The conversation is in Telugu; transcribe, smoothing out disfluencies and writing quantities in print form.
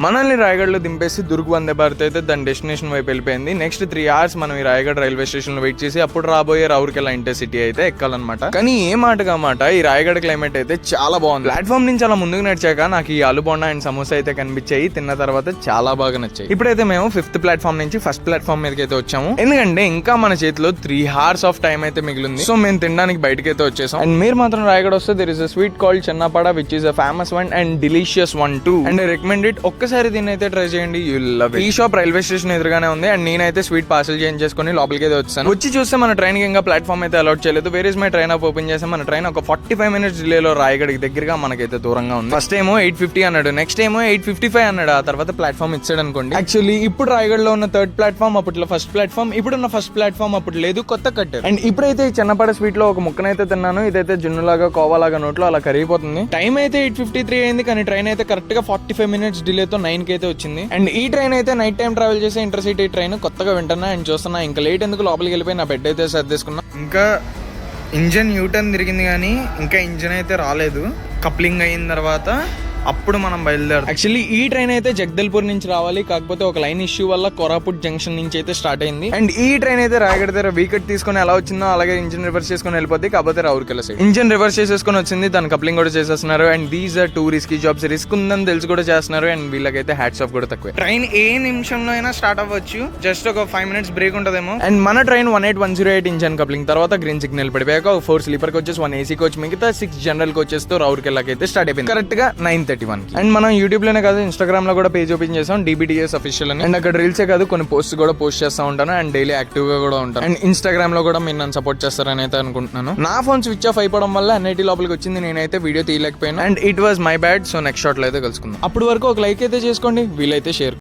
మనల్ని రాయగఢలో దింపేసి దుర్గ్ వందే భారత్ అయితే దాని డెస్టినేషన్ వైపు వెళ్ళిపోయింది. నెక్స్ట్ 3 hours మనం ఈ రాయగఢ్ రైల్వే స్టేషన్ లో వెయిట్ చేసి అప్పుడు రాబోయే రౌర్కెలా ఇంటర్సిటీ అయితే ఎక్కాలన్నమాట. కానీ ఏ మాటగా మాట ఈ రాయగఢ్ క్లైమేట్ అయితే చాలా బాగుంది. ప్లాట్ఫామ్ నుంచి అలా ముందుకు నడిచాక నాకు ఈ ఆలు బోండా అండ్ సమోసా అయితే కనిపించాయి. తిన్న తర్వాత చాలా బాగా నచ్చాయి. ఇప్పుడైతే మేము 5th ప్లాట్ఫామ్ నుంచి 1st ప్లాట్ఫామ్ మీదకి అయితే వచ్చాము. ఎందుకంటే ఇంకా మన చేతిలో 3 hours ఆఫ్ టైం అయితే మిగిలింది. సో మేము తినడానికి బయటకి అయితే వచ్చేసాం. అండ్ మీరు మాత్రం రాయగఢ్ వస్తే there is a sweet called chhenapoda which is a famous one and delicious one too. And I recommend it. ఒక్కసారి దీన్ని అయితే ట్రై చేయండి, యూ విల్ లవ్ ఇట్. ఈ షాప్ రైల్వే స్టేషన్ ఎదురుగానే ఉంది. అండ్ నేనైతే స్వీట్ పార్సల్ చేంజ్ చేసుకుని లోపలికి అయితే వచ్చాను. వచ్చి చూస్తే మన ట్రైన్ కి ఇంకా ప్లాట్ఫామ్ అయితే అలౌట్ చేయలేదు. Where is my train of open చేసాం. మన ట్రైన్ ఒక 45 minutes డిలేలో రాయగఢ్ దగ్గరగా మనకైతే దూరంగా ఉంది. ఫస్ట్ ఏమో 8:50 అన్నాడు, నెక్స్ట్ ఏమో 8:55 అన్నాడు. ఆ తర్వాత ప్లాట్ఫామ్ ఇచ్చాడు అనుకోండి. యాక్చువల్లీ ఇప్పుడు రాయగఢ్ లో ఉన్న 3rd ప్లాట్ఫామ్ అప్పట్లో 1st ప్లాట్ఫామ్, ఇప్పుడున్న 1st ప్లాట్ఫామ్ అప్పుడు లేదు, కొత్త కట్టారు. అండ్ ఇప్పుడైతే చిన్నపాడ స్వీట్ లో ఒక ముక్కనైతే తిన్నాను. ఇదైతే జున్నులాగా కోవాలాగా నోట్లో అలా కరిగిపోతుంది. టైం అయితే 8:53 అయింది. కానీ ట్రైన్ అయితే కరెక్ట్ గా 45 minutes డిలేతో 9 కి అయితే వచ్చింది. అండ్ ఈ ట్రైన్ అయితే నైట్ టైం ట్రావెల్ చేసే ఇంటర్సిటీ ట్రైన్. కొత్తగా వింటున్నా అండ్ చూస్తున్నా. ఇంకా లేట్ ఎందుకు లోపలికి వెళ్ళిపోయి నా బెడ్ అయితే సర్దేసుకున్నా. ఇంకా ఇంజన్ యూటర్న్ తిరిగింది కానీ ఇంకా ఇంజన్ అయితే రాలేదు. కప్లింగ్ అయిన తర్వాత అప్పుడు మనం బయలుదేరాం. యాక్చువల్లీ ఈ ట్రైన్ అయితే జగదల్పూర్ నుంచి రావాలి. కాకపోతే ఒక లైన్ ఇష్యూ వల్ల కోరాపుట్ జంక్షన్ నుంచి అయితే స్టార్ట్ అయింది. అండ్ ఈ ట్రైన్ అయితే రాయగఢ్ దగ్గర వీకెట్ తీసుకుని ఎలా వచ్చిందో అలాగే ఇంజిన్ రివర్స్ చేసుకుని వెళ్ళిపోద్ది. కాకపోతే రౌర్కెలా సైడ్ ఇంజిన్ రివర్స్ చేసేసుకుని వచ్చింది. దాని కప్లింగ్ కూడా చేసేస్తున్నారు. And these are 2 risky jobs. Risk ఉందని తెలిసి కూడా చేస్తున్నారు. అండ్ వీళ్ళకైతే హ్యాట్స్ ఆఫ్ కూడా తక్కువ. ట్రైన్ ఏ నిమిషంలో అయినా స్టార్ట్ అవ్వచ్చు. జస్ట్ ఒక 5 minutes బ్రేక్ ఉంటదేమో. అండ్ మన ట్రైన్ 18108 ఇంజన్ కప్లింగ్ తర్వాత గ్రీన్ సిగ్నల్ పడిపోయాక 4 స్లీపర్ కోచెస్, 1 AC కోచ్, మిగతా 6 జనరల్ కోచెస్ తో రౌర్కెలాకి అయితే స్టార్ట్ అయిపోయింది కరెక్ట్ గా 9:31. అండ్ మనం యూట్యూబ్ లోనే కాదు ఇన్స్టాగ్రామ్ లో కూడా పేజ్ ఓపెన్ చేసాం, DBTS అఫీషియల్ అని. అండ్ అక్కడ రీల్సే కాదు కొన్ని పోస్ట్ కూడా పోస్ట్ చేస్తూ ఉంటాను. అండ్ డైలీ యాక్టివ్ గా కూడా ఉంటాను. అండ్ ఇన్స్టాగ్రామ్ లో కూడా మీరు నన్ను సపోర్ట్ చేస్తారని అయితే అనుకుంటున్నాను. నా ఫోన్ స్విచ్ ఆఫ్ అయిపోవడం వల్ల NIT లోపలికి వచ్చింది. నేనైతే వీడియో తీయలేకపోయాను. And it was my bad. So next shot లో అయితే కలుసుకుందాం. అప్పటి వరకు ఒక లైక్ అయితే చేసుకోండి, వీలైతే షేర్.